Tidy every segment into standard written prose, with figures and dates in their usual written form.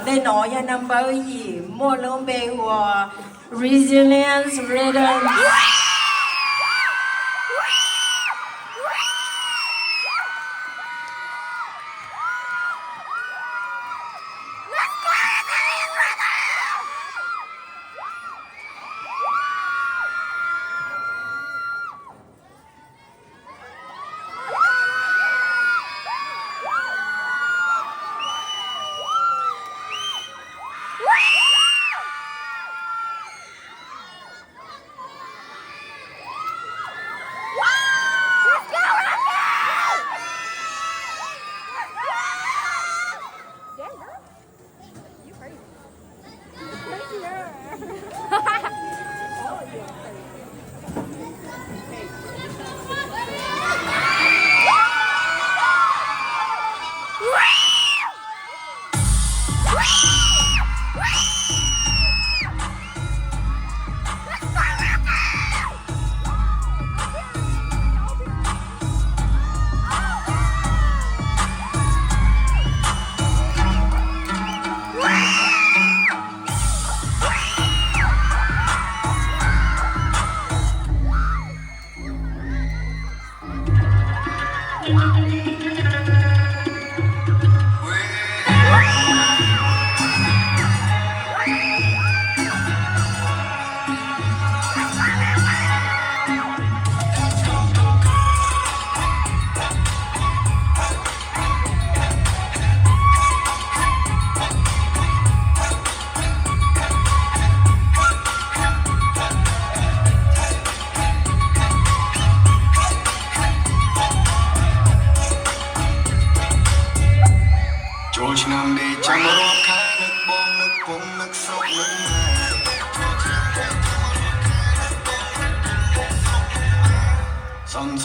ได้หนอยันนำไปยี่มั่วลงไปหัว resilience rhythm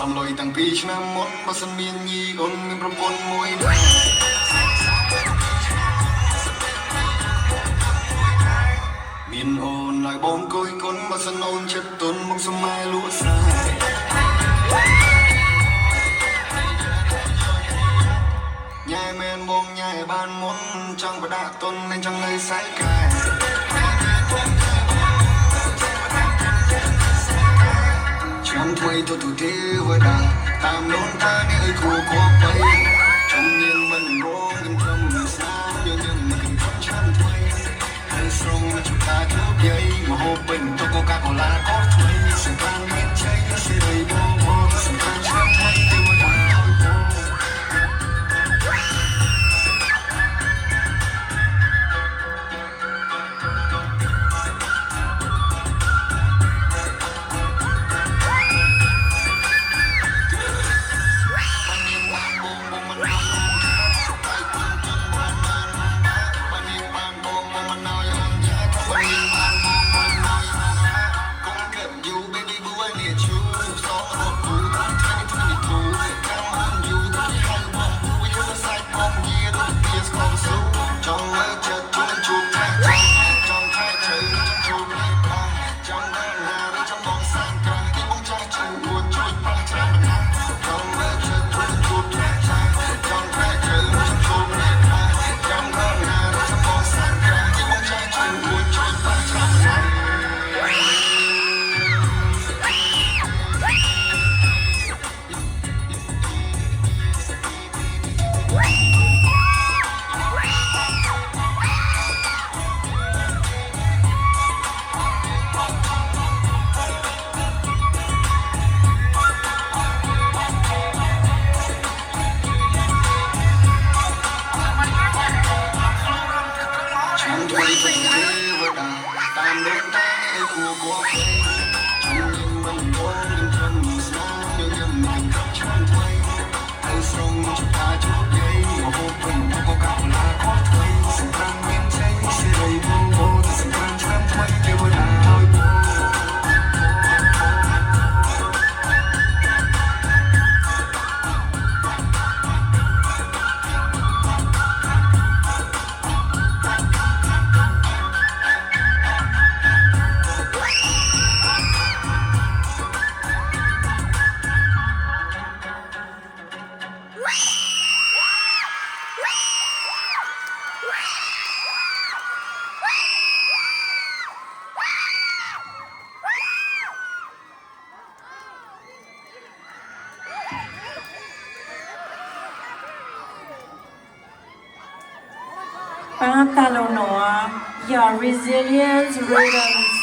សំលុយតាំងពីឆ្នាំមុនបើសិនមានញីអូនមានប្រពន្ធមួយមានអូនឡើយបងគយគុណបើសិនអូនចិត្តទុនមកសម័យលក់ស្រែញ៉ែមែនបងញ៉ែបានមុនចង់បដាក់ទុននឹងចង់នៅសែកែឆ្នាំថ្មីទៅទេវតាតាមលនតានេះឲ្យគួរគប់ទៅចំនាងមិនរងនឹងត្រឹមសាយើងមិនគិតឆ្នាំថ្មីហើយស្រងជតាជោគយាយមហូបពេញទៅកូកាកូឡាក៏ថ្មីសង្កានមានជ័យសេរីបងសង្កានឆ្នាំថ្មីទេវតា Pangatalo no, your resilience rhythms